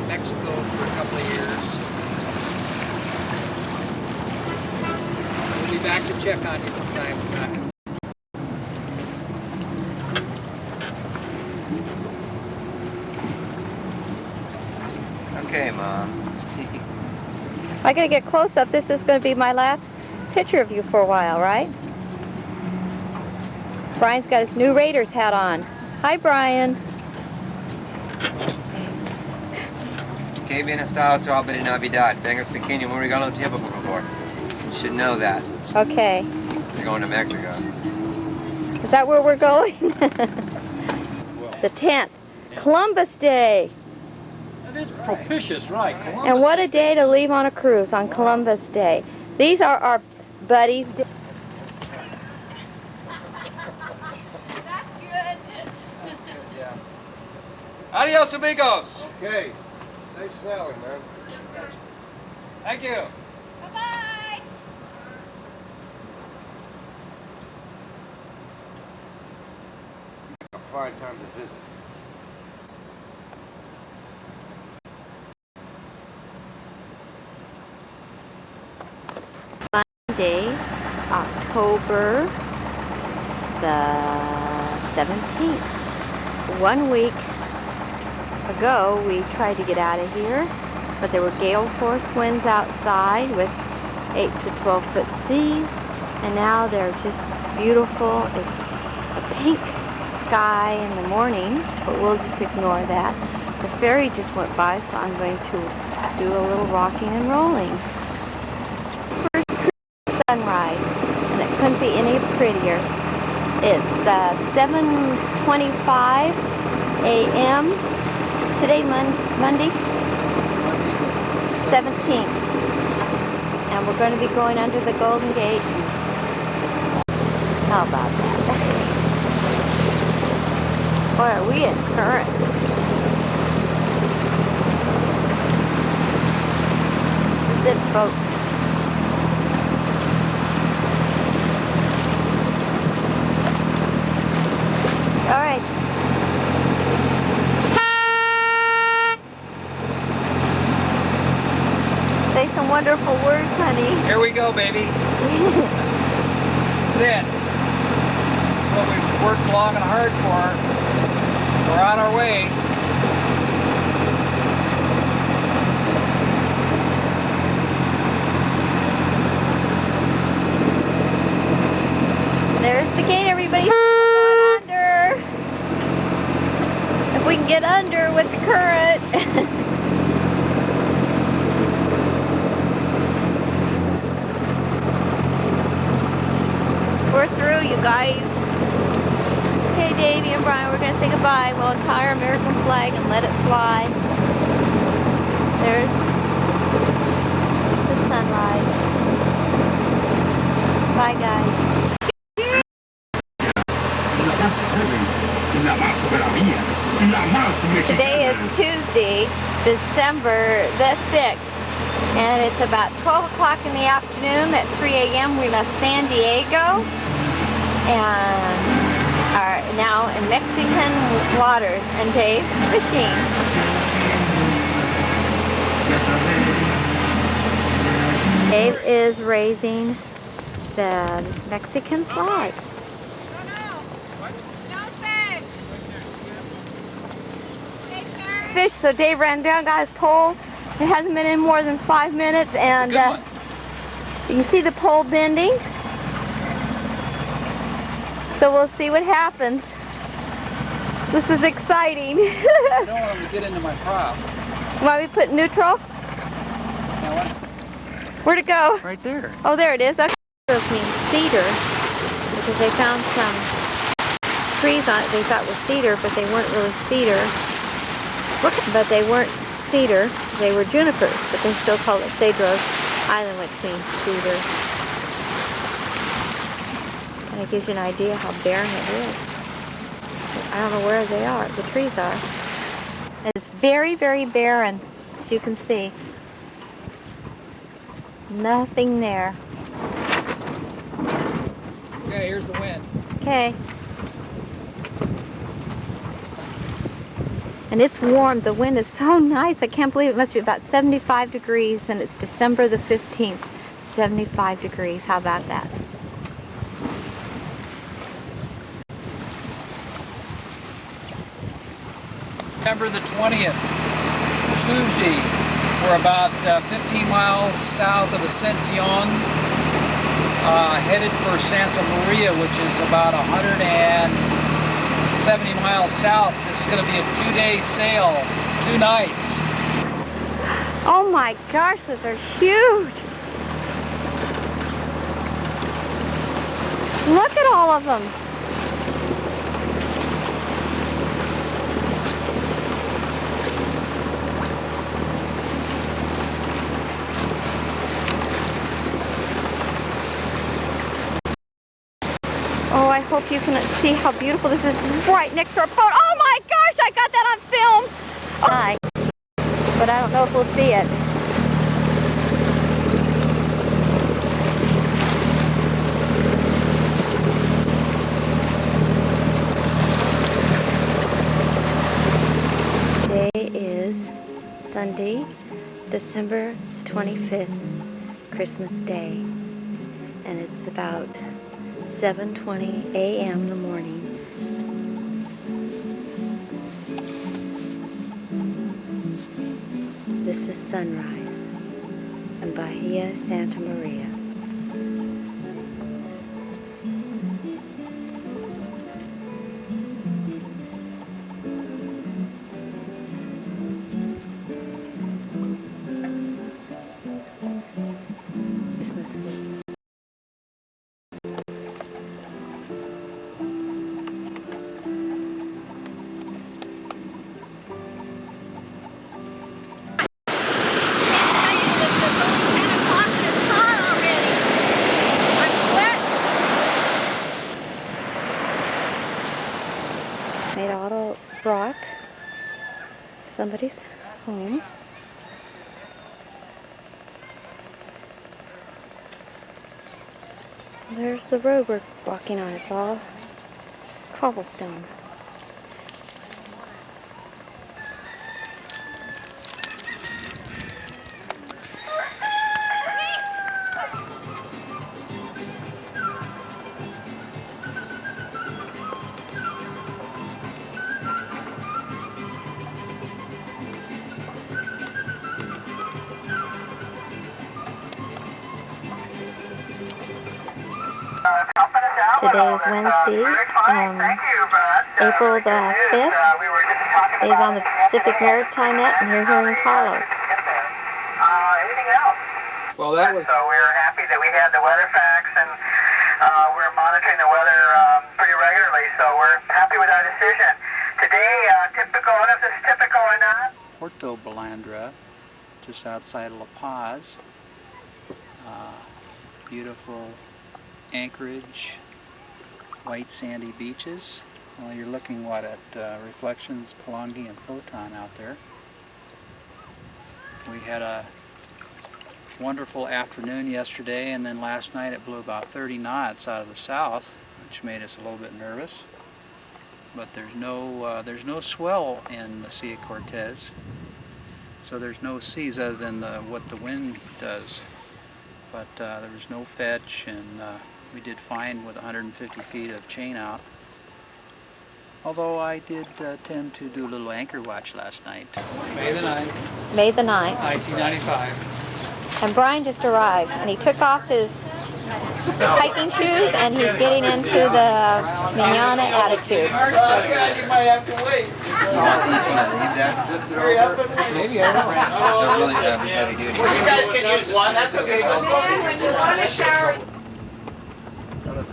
in Mexico for a couple of years. We'll be back to check on you from time to time. Okay, Mom. I gotta get close up. This is gonna be my last picture of you for a while, right? Brian's got his new Raiders hat on. Hi, Brian. Que bien estado tu árbol de Navidad. Vengas pequeño, muy regalo tiempo, por favor. You should know that. Okay. You're going to Mexico. Is that where we're going? The 10th. Columbus Day. That is propitious, right? Columbus And what a day to leave on a cruise on Columbus Day. These are our buddies. Adios, amigos. Okay. Safe sailing, man. Thank you. Bye-bye. A fine time to visit. Monday, October the 17th. 1 week ago, we tried to get out of here, but there were gale force winds outside with 8 to 12 foot seas, and now they're just beautiful. It's a pink sky in the morning, but we'll just ignore that. The ferry just went by, so I'm going to do a little rocking and rolling. First cruise sunrise, and it couldn't be any prettier. It's 7:25 a.m. Today, Monday, 17th, and we're going to be going under the Golden Gate. How about that? Boy, are we in current. This is it, folks. All right. Say some wonderful words, honey. Here we go, baby. This is it. This is what we've worked long and hard for. We're on our way. There's the gate, everybody. We're going under. If we can get under with the current. We're through, you guys. Okay, Davey and Brian, we're going to say goodbye. We'll untie our American flag and let it fly. There's the sunrise. Bye, guys. Today is Tuesday, December the 6th, and it's about 12 o'clock in the afternoon. At 3 a.m. we left San Diego and are now in Mexican waters, and Dave's fishing. Dave is raising the Mexican flag. Fish, so Dave ran down, got his pole. It hasn't been in more than 5 minutes, and you can see the pole bending. So we'll see what happens. This is exciting. I don't want them to get into my prop. Why we put neutral? Now what? Where'd it go? Right there. Oh, there it is. Okay. Those mean cedar, because they found some trees on it they thought were cedar, but they weren't really cedar. But they weren't cedar, they were junipers, but they still call it Cedros Island, which means cedar. And it gives you an idea how barren it is. I don't know where they are, the trees are. And it's very, very barren, as you can see. Nothing there. Okay, here's the wind. Okay. And it's warm. The wind is so nice. I can't believe it must be about 75 degrees, and it's December the 15th. 75 degrees. How about that? December the 20th, Tuesday. We're about 15 miles south of Ascension, headed for Santa Maria, which is about 170 miles south. This is going to be a 2-day sail, 2 nights. Oh my gosh, those are huge. Look at all of them. Oh, I hope you can see how beautiful this is right next to our boat. Oh my gosh, I got that on film. Oh. But I don't know if we'll see it. Today is Sunday, December 25th, Christmas Day, and it's about 7:20 a.m. in the morning. This is sunrise in Bahia Santa Maria. Christmas week. Made out of rock, somebody's home. There's the road we're walking on. It's all cobblestone. Today is Wednesday, April the 5th. Days on the Pacific Maritime Net, and you're here in Carlos. Anything else? Well, that was... So we were happy that we had the weather facts, and we're monitoring the weather pretty regularly, so we're happy with our decision. Today, typical, I don't know if this is typical or not. Puerto Balandra, just outside of La Paz. Beautiful anchorage, white sandy beaches. Well, you're looking what at Reflections, Palangi, and Photon out there. We had a wonderful afternoon yesterday, and then last night it blew about 30 knots out of the south, which made us a little bit nervous. But there's no swell in the Sea of Cortez, so there's no seas other than what the wind does. But there was no fetch, and we did fine with 150 feet of chain out. Although I did tend to do a little anchor watch last night. May the 9th. May the 9th. 1995. And Brian just arrived, and he took off his hiking shoes, and he's getting into the manana attitude. Oh, God, you might have to wait. Maybe I don't. They're really heavy duty. You guys can use one, that's okay.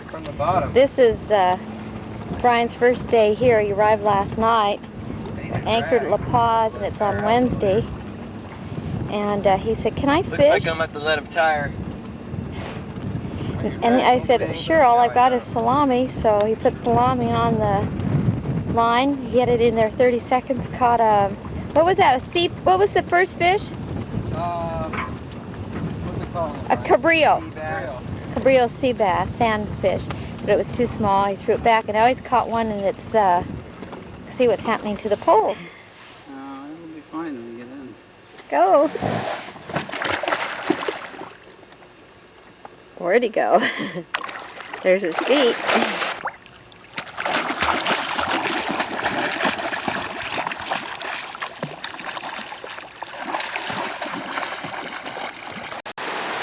From the bottom. This is Brian's first day here. He arrived last night, anchored at La Paz, and it's on Wednesday. And he said, "Can I fish?" Looks like I'm going to have to let him tire. And I said, "Sure, all I've got is salami." So he put salami on the line. He had it in there 30 seconds, caught a, what was that, what was the first fish? What do they call it? A cabrillo. Sea bass. Cabrillo sea bass, sand fish. But it was too small. He threw it back, and now he's caught one, and it's, see what's happening to the pole. Go. Where'd he go? There's his feet.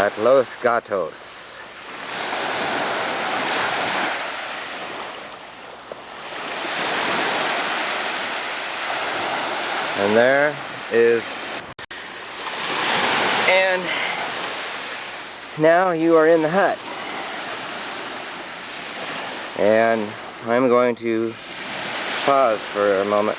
At Los Gatos. And there is, and now you are in the hut. And I'm going to pause for a moment.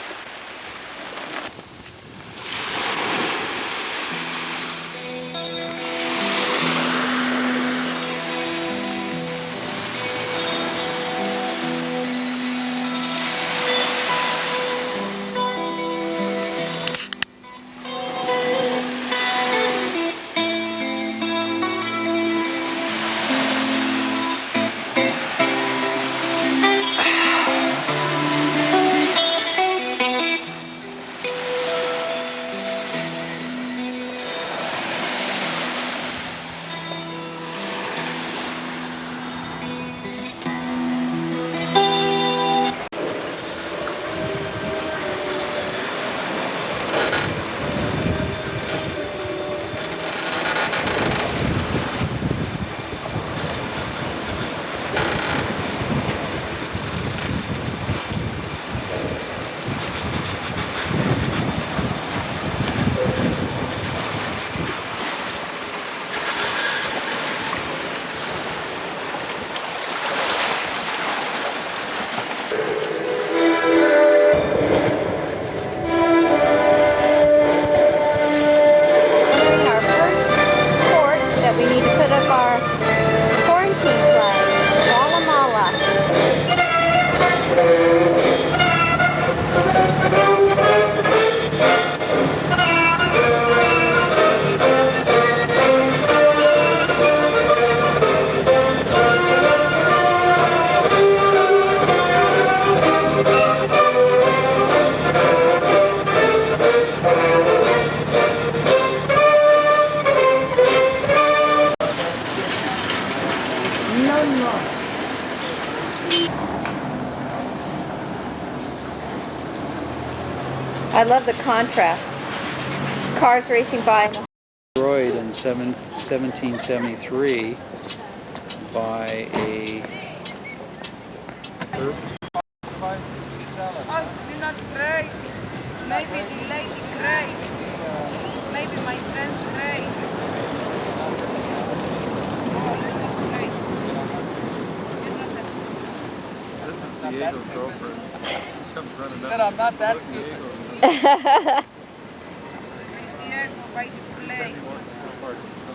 I love the contrast. Cars racing by. Destroyed in 1773 by a Oh, you're not great. Maybe the lady great. Maybe my friend's great. Diego's girlfriend. She said I'm not that stupid. Well, Diego, by the play.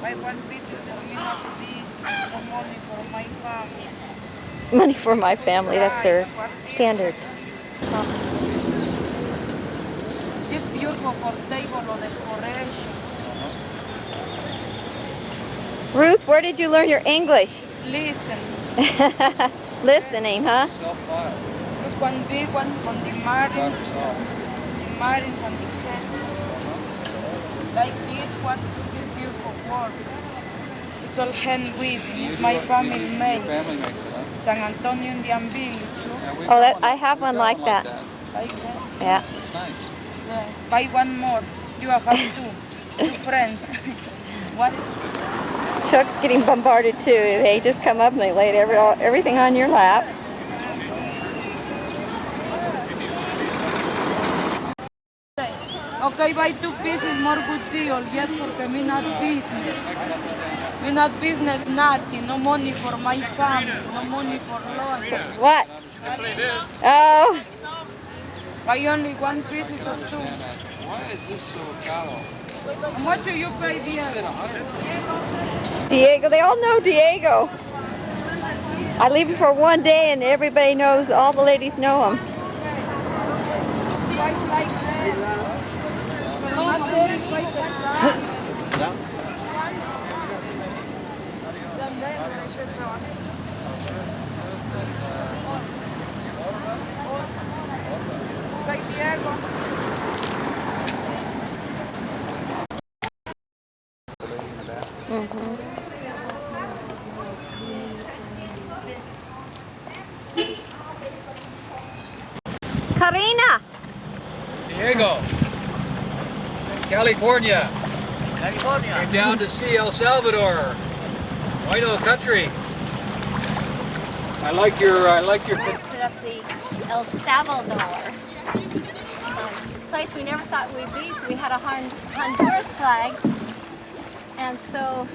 By one visit, and we have to be some money for my family. money for my family, that's their standard. It's beautiful for table or decoration. Ruth, where did you learn your English? Listen, Listening, huh? self-taught. look one big one on the marines. The marines on the tent. Like this one, this beautiful work. It's all hand weaving. It's my family Your made. family makes it, huh? San Antonio in the Village. Look. Yeah, we Oh, got that- one I have we one got like that. Like that. Yeah. It's nice. Yeah. Buy one more. You have two. Two friends. What? Chuck's getting bombarded too. They just come up and they lay everything on your lap. Okay, buy 2 pieces, more good deal. Yes, porque me not business. Me not business, nothing. No money for my family. No money for lunch. What? Oh, Buy only 1 piece or 2. Why is this so caro? How much do you pay, Diego? Diego. They all know Diego. I leave it for one day and everybody knows, all the ladies know him. Price like that. Not very quite the Diego. Karina! Diego, California. Came down to see El Salvador. Wino country. I like your Put up the El Salvador. Place we never thought we'd be, so we had a Honduras flag, and so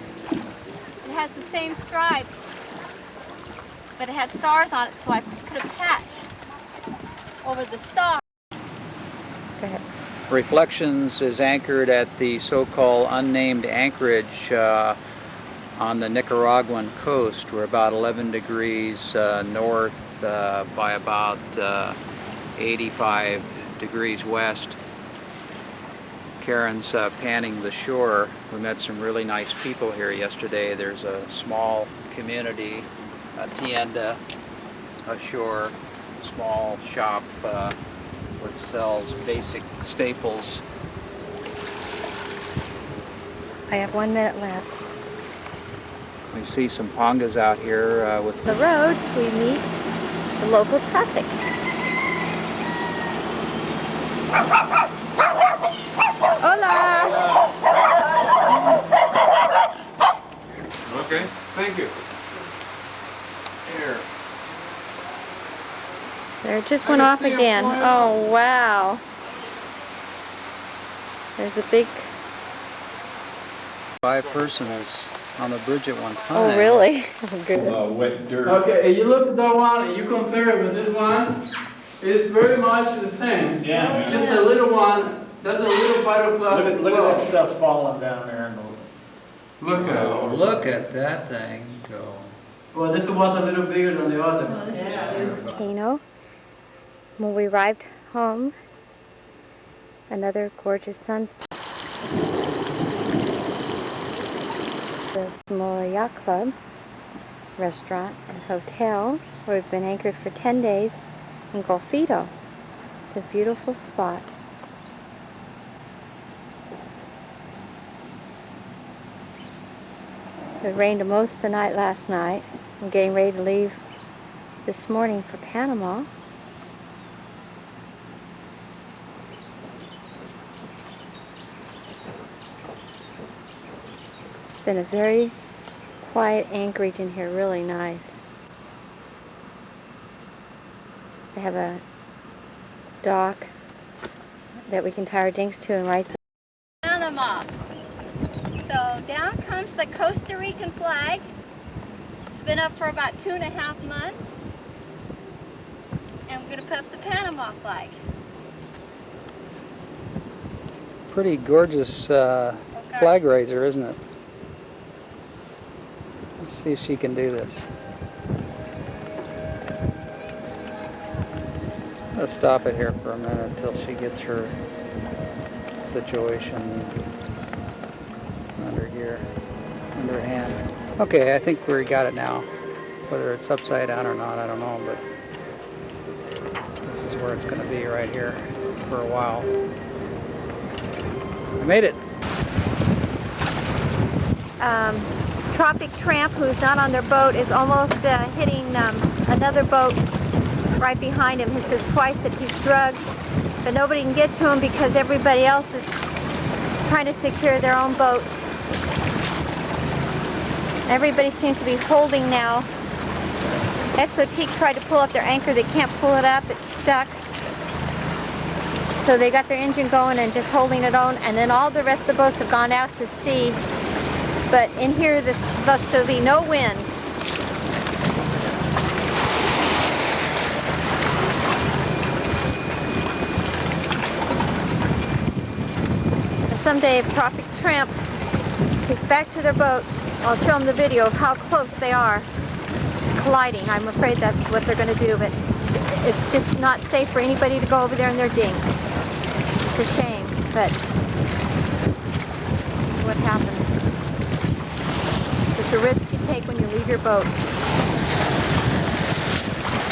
it has the same stripes, but it had stars on it, so I put a patch over the star. Go ahead. Reflections is anchored at the so-called unnamed anchorage on the Nicaraguan coast. We're about 11 degrees north by about 85 degrees west. Karen's panning the shore. We met some really nice people here yesterday. There's a small community, a tienda, ashore, small shop which sells basic staples. I have 1 minute left. We see some pongas out here with The road, we meet the local traffic. Hola! Okay, thank you. Here. There it just went off again. Oh, wow. There's a big... 5 persons on the bridge at one time. Oh, really? Oh, good. Wet dirt. Okay, you look at that one and you compare it with this one, it's very much the same. Yeah. Just a little one, that's a little pyroclastic Look at that flow. stuff falling down there. And Look at it. Look at that thing go. Well, this was a little bigger than the other. Tino. When we arrived home, another gorgeous sunset. The Samoa Yacht Club restaurant and hotel where we've been anchored for 10 days in Golfito. It's a beautiful spot. It rained most of the night last night. I'm getting ready to leave this morning for Panama. It's been a very quiet anchorage in here, really nice. They have a dock that we can tie our dinks to and right there. Panama. So down comes the Costa Rican flag. It's been up for about 2.5 months. And we're going to put up the Panama flag. Pretty gorgeous flag raiser, isn't it? Let's see if she can do this. Let's stop it here for a minute until she gets her situation under here, under her hand. Okay, I think we got it now. Whether it's upside down or not, I don't know, but this is where it's going to be right here for a while. I made it. Tropic Tramp, who's not on their boat, is almost hitting another boat right behind him. He says twice that he's drugged, but nobody can get to him because everybody else is trying to secure their own boats. Everybody seems to be holding now. Exotique tried to pull up their anchor. They can't pull it up. It's stuck. So they got their engine going and just holding it on, and then all the rest of the boats have gone out to sea. But in here, there's supposed to be no wind. And someday, if Tropic Tramp gets back to their boat, I'll show them the video of how close they are colliding. I'm afraid that's what they're going to do, but it's just not safe for anybody to go over there in their dinghy. It's a shame, but what happens. It's a risk you take when you leave your boat.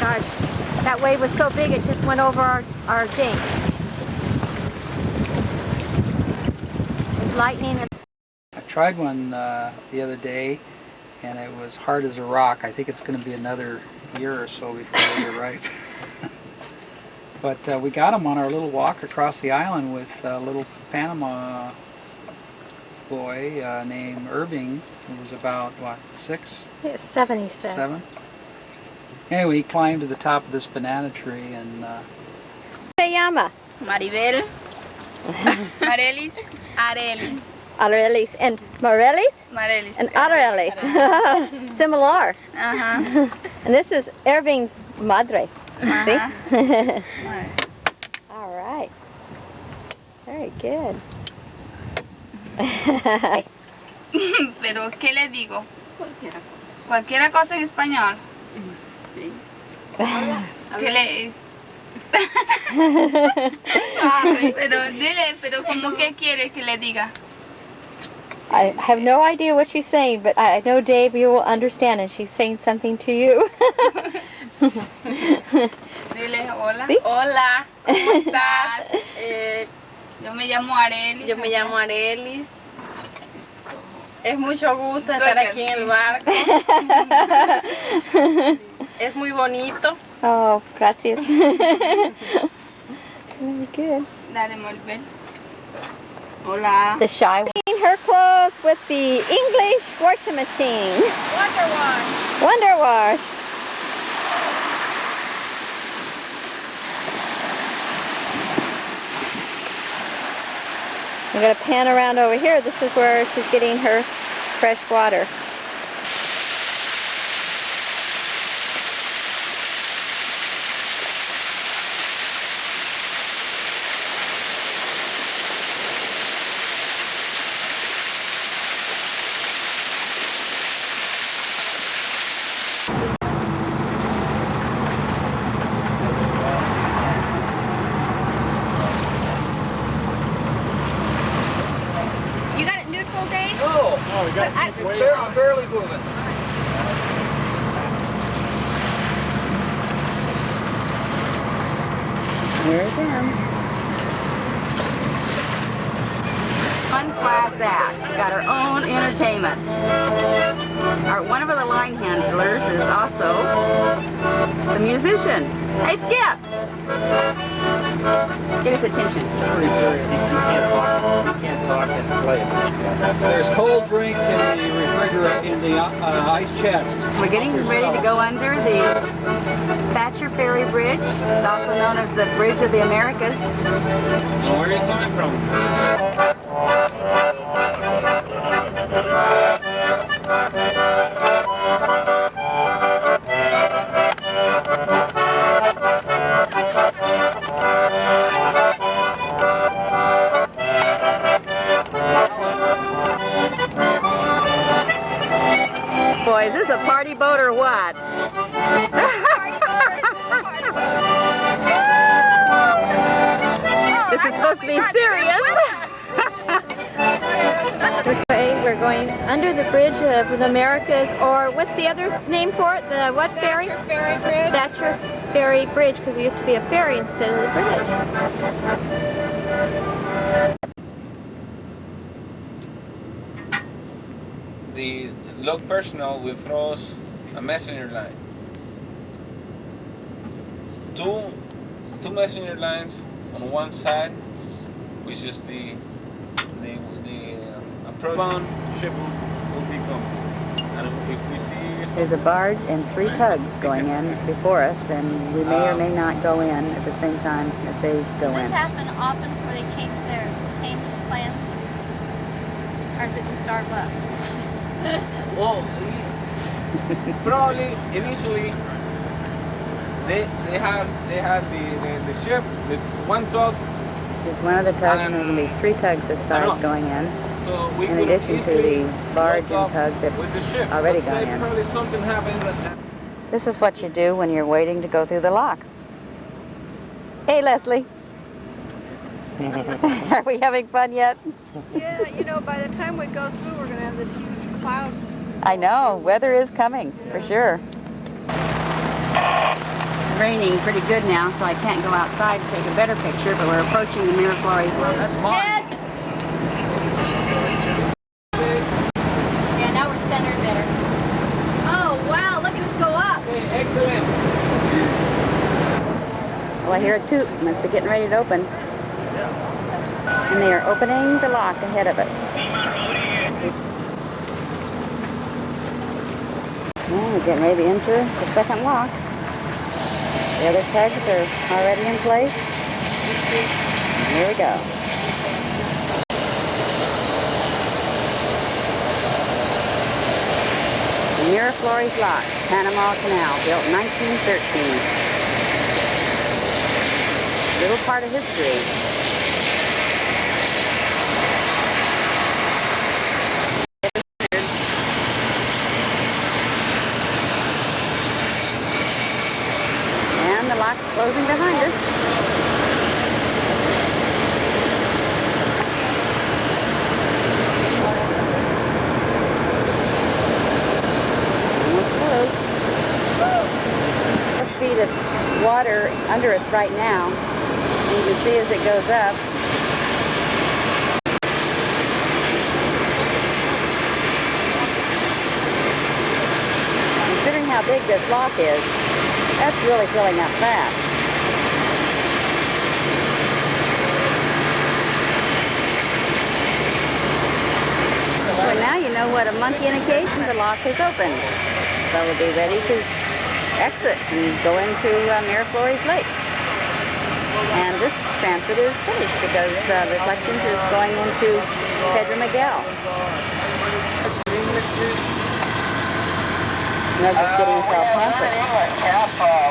Gosh, that wave was so big it just went over our dinghy. There's lightning. tried one the other day, and it was hard as a rock. I think it's going to be another year or so before they're ripe. But we got them on our little walk across the island with a little Panama boy named Irving, who was about, what, 6? It's 7, he says. 7? Anyway, he climbed to the top of this banana tree and... Se llama? Maribel. Marelis. Arelis. Arelis. And Morelis? Marelis. And Arelis. Similar. Uh-huh. And this is Irving's madre. Uh-huh. See? All right. Very good. Pero, ¿qué le digo? Cualquiera cosa en español. ¿Qué le... Pero dile, pero ¿cómo que quieres que le diga? I have no idea what she's saying, but I know, Dave, you will understand, and she's saying something to you. Dile, hola. ¿Sí? Hola, ¿cómo estás? Yo me llamo Arelis. Yo me llamo Arelis. Es mucho gusto estar aquí en el barco. Es muy bonito. Oh, gracias. Very good. Dale, Maribel. Hola. The shy one. Clean her clothes with the English washing machine. Wonder Wash. Wonder Wash. I'm going to pan around over here. This is where she's getting her fresh water. You got it neutral, Dave? No, we got I- I'm barely moving. Here it comes. One class act. We've got our own entertainment. One of the line handlers is also the musician. Hey, Skip! Get his attention. Pretty serious. You can't talk and play. There's cold drink in the refrigerator, in the ice chest. We're getting ready to go under the Thatcher Ferry Bridge. It's also known as the Bridge of the Americas. Where are you coming from? Boy, is this a party boat or what? This is supposed to be serious. We're going under the Bridge of the Americas, or what's the other name for it? The what ferry? Thatcher Ferry Bridge. Thatcher Ferry Bridge, because there used to be a ferry instead of the bridge. The log personnel will throw us a messenger line. Two messenger lines on one side, which is the approach ship will be coming. And if we see There's a barge and 3 tugs going in before us, and we may or may not go in at the same time as they go in. happen often where they change plans? Or is it just our luck? well, probably initially they had the ship with one tug. There's one of the tugs, and there's going to be 3 tugs this side going in, So we in could addition to easily the barge and lock up tug that's with the ship. already Let's say gone in. probably something happened that This is what you do when you're waiting to go through the lock. Hey, Leslie. Are we having fun yet? Yeah, you know, by the time we go through, we're going to have this huge cloud. I know, weather is coming, for sure. It's raining pretty good now, so I can't go outside to take a better picture, but we're approaching the Miraflores. That's mine. Heads! hear a toot. Must be getting ready to open. And they are opening the lock ahead of us. And we're getting ready to enter the second lock. The other tugs are already in place. Here we go. Miraflores Lock, Panama Canal, built 1913. Little part of history. And the lock's closing behind us. Feet of water under us right now. You can see as it goes up. Considering how big this lock is, that's really filling up fast. So now you know what a monkey indicates the lock is open. So we'll be ready to exit and go into Miraflores Lake. And this transit is finished because Reflections is going into Pedro Miguel. They're just getting self-pampered.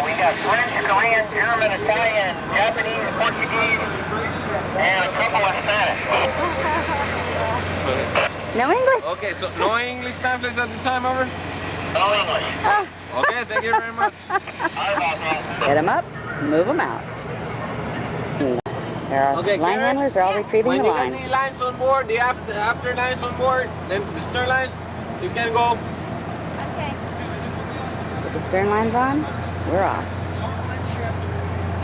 We got French, Korean, German, Italian, Japanese, Portuguese, and a couple of Spanish. No English? Okay, so no English pamphlets at the time, over? No English. Okay, thank you very much. Get them up, move them out. Our line handlers are all retrieving when the line. When you get the lines on board, the after lines on board, then the stern lines, you can go. Okay. Put the stern lines on, we're off.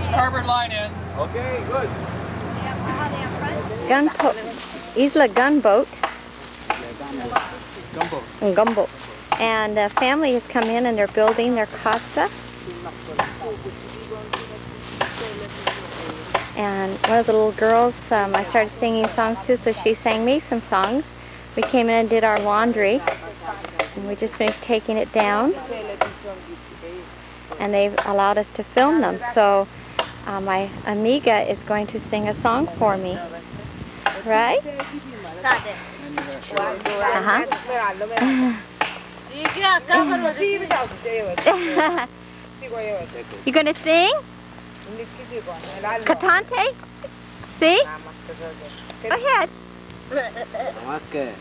Starboard line in. Okay, good. Gunboat. Isla Gunboat. Gumboat. And a family has come in and they're building their casa. And one of the little girls, I started singing songs to, so she sang me some songs. We came in and did our laundry. And we just finished taking it down. And they've allowed us to film them. So my amiga is going to sing a song for me. Right? Uh-huh. You gonna sing? Cantante? See? Go ahead.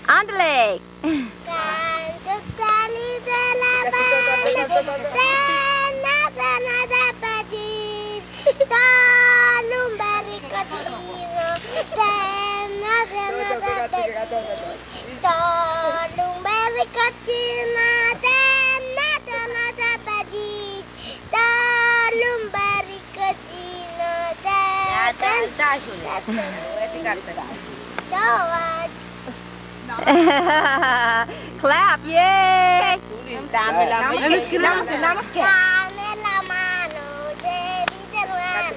Ándale. Clap, yay! Dame la mano, David hermano. Dame la mano, David hermano.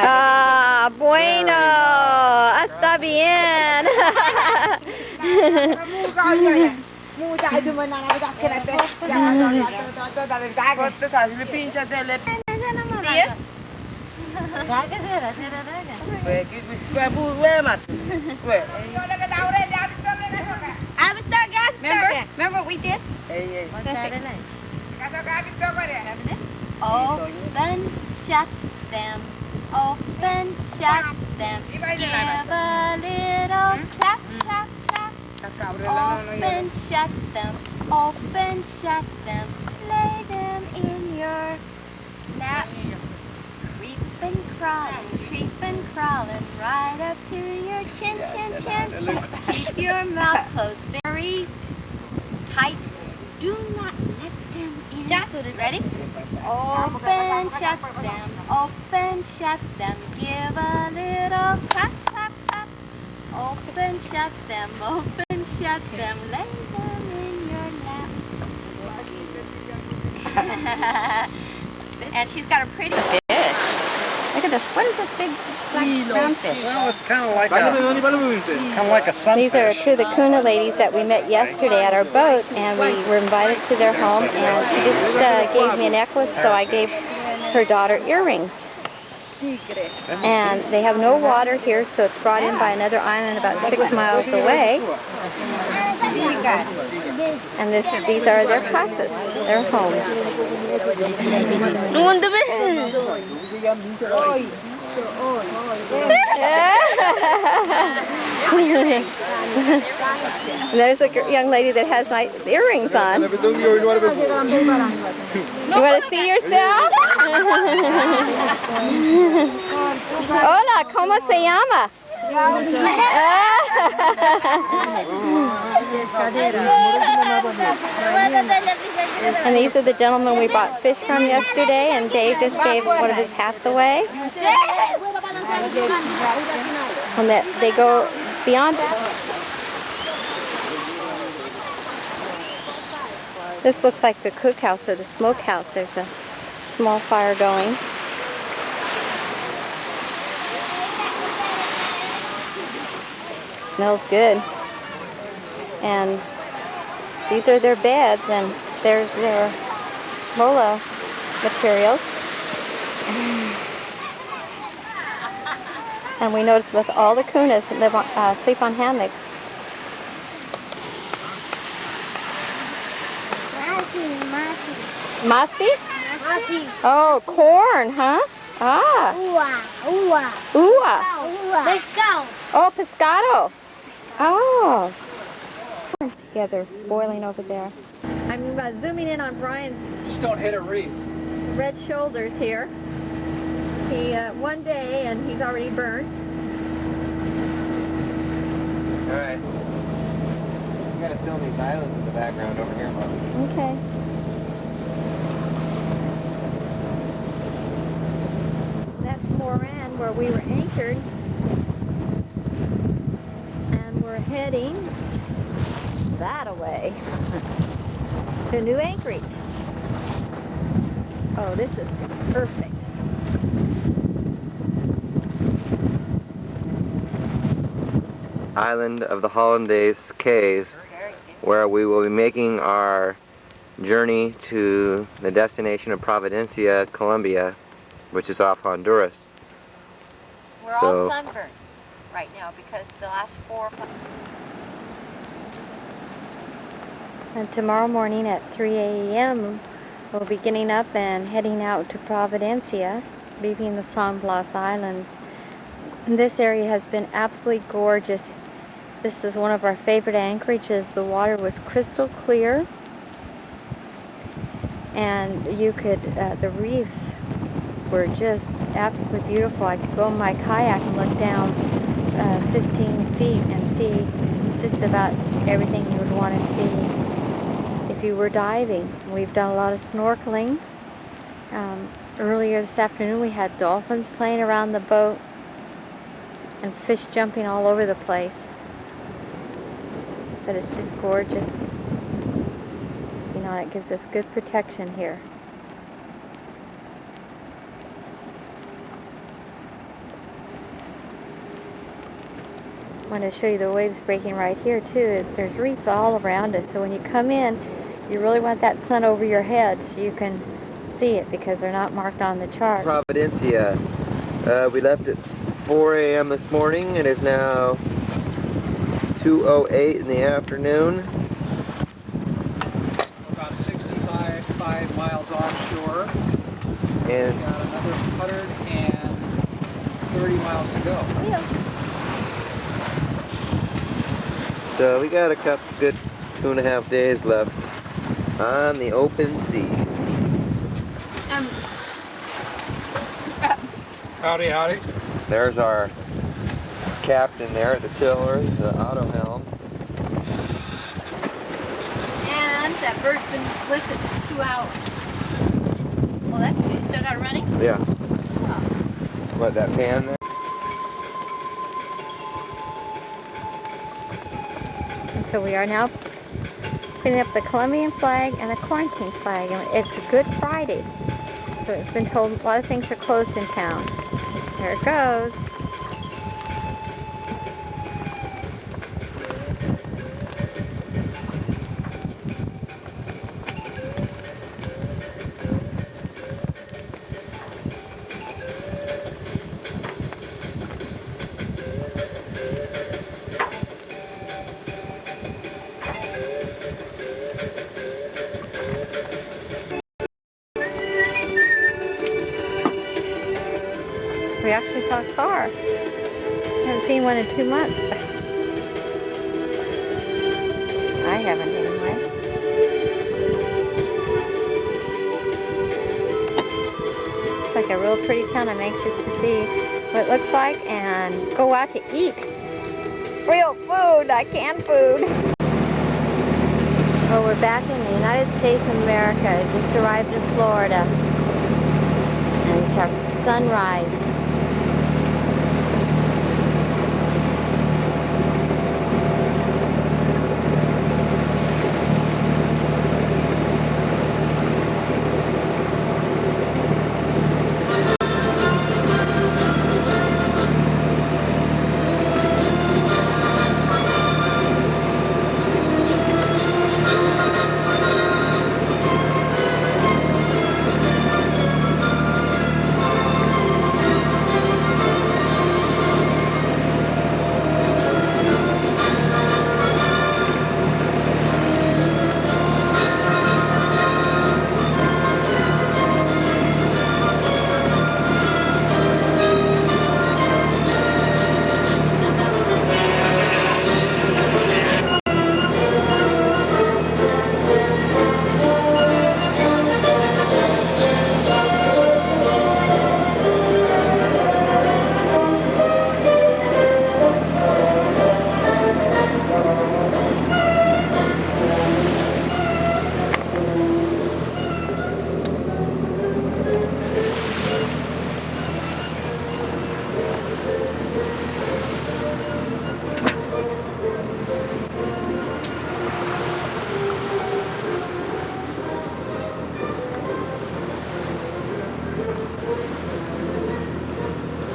Ah, bueno, está bien. le pincha delle Yes? Remember what we did? Open, shut them. Open, shut them. Give a little clap, clap, clap. Open, shut them. Open, shut them. Lay them in your lap. Creep and crawling right up to your chin, chin, chin. Keep your mouth closed very tight. Do not let them in. Ready? Open, shut them. Open, shut them. Give a little clap, clap, clap. Open, shut them. Open, shut them. Lay them in your lap. And she's got a pretty Fish. Look at this. What is this big black brown fish? Well, it's kind of like a sunfish. These are two of the Kuna ladies that we met yesterday at our boat, and we were invited to their home, and she just gave me a necklace, so I gave her daughter earrings. And they have no water here, so it's brought in by another island about 6 miles away. And these are their casas, their homes. There's a young lady that has nice earrings on. You want to see yourself? Hola, ¿cómo se llama? And these are the gentlemen we bought fish from yesterday, and Dave just gave one of his hats away. And that they go beyond that. This looks like the cookhouse or the smokehouse. There's a small fire going. Smells good. And these are their beds, and there's their mola materials. And we noticed with all the kunas live on, sleep on hammocks. Masi? Oh, corn, huh? Ah. Ua. Pescado. Oh, pescado. Oh. Together, boiling over there. I'm zooming in on Brian's Just don't hit a reef. red shoulders here. He, one day, and he's already burnt. Alright. We gotta film these islands in the background over here, Mom. Okay. That's Moran, where we were anchored. And we're heading that-a-way to new anchorage. Oh, this is perfect. Island of the Hollandaise Cays, where we will be making our journey to the destination of Providencia, Colombia, which is off Honduras. We're all sunburned right now because the last 4 or 5... And tomorrow morning at 3 a.m. we'll be getting up and heading out to Providencia, leaving the San Blas Islands. And this area has been absolutely gorgeous. This is one of our favorite anchorages. The water was crystal clear, and you could, the reefs were just absolutely beautiful. I could go in my kayak and look down 15 feet and see just about everything you would want to see if you were diving. We've done a lot of snorkeling. Earlier this afternoon we had dolphins playing around the boat and fish jumping all over the place. But it's just gorgeous. You know, it gives us good protection here. want to show you the waves breaking right here too. There's reefs all around us, so when you come in, you really want that sun over your head so you can see it because they're not marked on the chart. Providencia. We left at 4 a.m. this morning. It is now 2:08 in the afternoon. About 65 miles offshore. And We've got another 130 miles to go. so we got a good 2.5 days left on the open seas. Howdy, howdy. There's our captain there at the tiller, the auto helm. And that bird's been with us for 2 hours. Well, that's good. You still got it running? Yeah. Oh. What, that pan there? And so we are now putting up the Colombian flag and the quarantine flag. And it's a Good Friday. So we've been told a lot of things are closed in town. There it goes. We actually saw a car. Haven't seen one in 2 months. I haven't anyway. It's like a real pretty town. I'm anxious to see what it looks like and go out to eat. Real food, not canned food. Well, we're back in the United States of America. Just arrived in Florida. And it's our sunrise.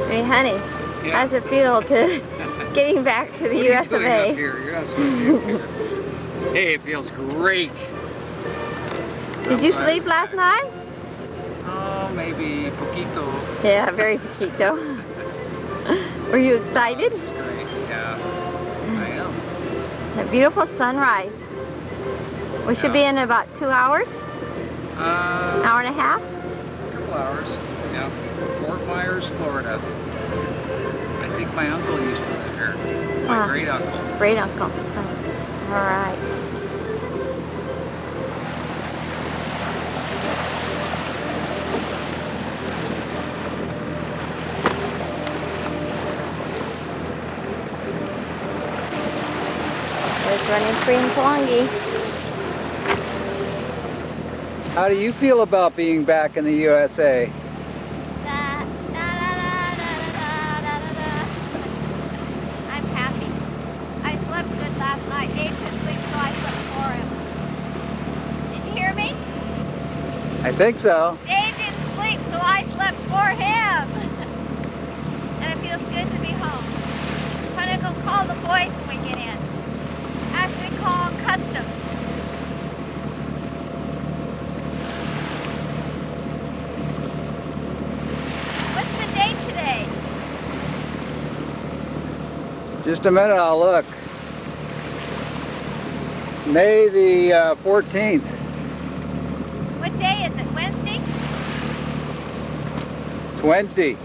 Hey, honey, Yeah. how's it feel to getting back to the US of What are you doing A? up here? You're not supposed to be up here. Hey, it feels great. Did you sleep last night? Oh, maybe poquito. Yeah, very poquito. Were you excited? This is great. Yeah, I am. A beautiful sunrise. We should be in about 2 hours? Hour and a half? A couple hours. Yeah. Fort Myers, Florida. I think my uncle used to live here. My great uncle. Great uncle. All right. It's running free in Palenque. How do you feel about being back in the USA? I'm happy. I slept good last night. Dave couldn't sleep, so I slept for him. Did you hear me? I think so. Dave didn't sleep, so I slept for him. And it feels good to be home. want to go call the boys when we get in. After we call customs. What's the date today? Just a minute, I'll look. May the 14th. What day is it? Wednesday? It's Wednesday.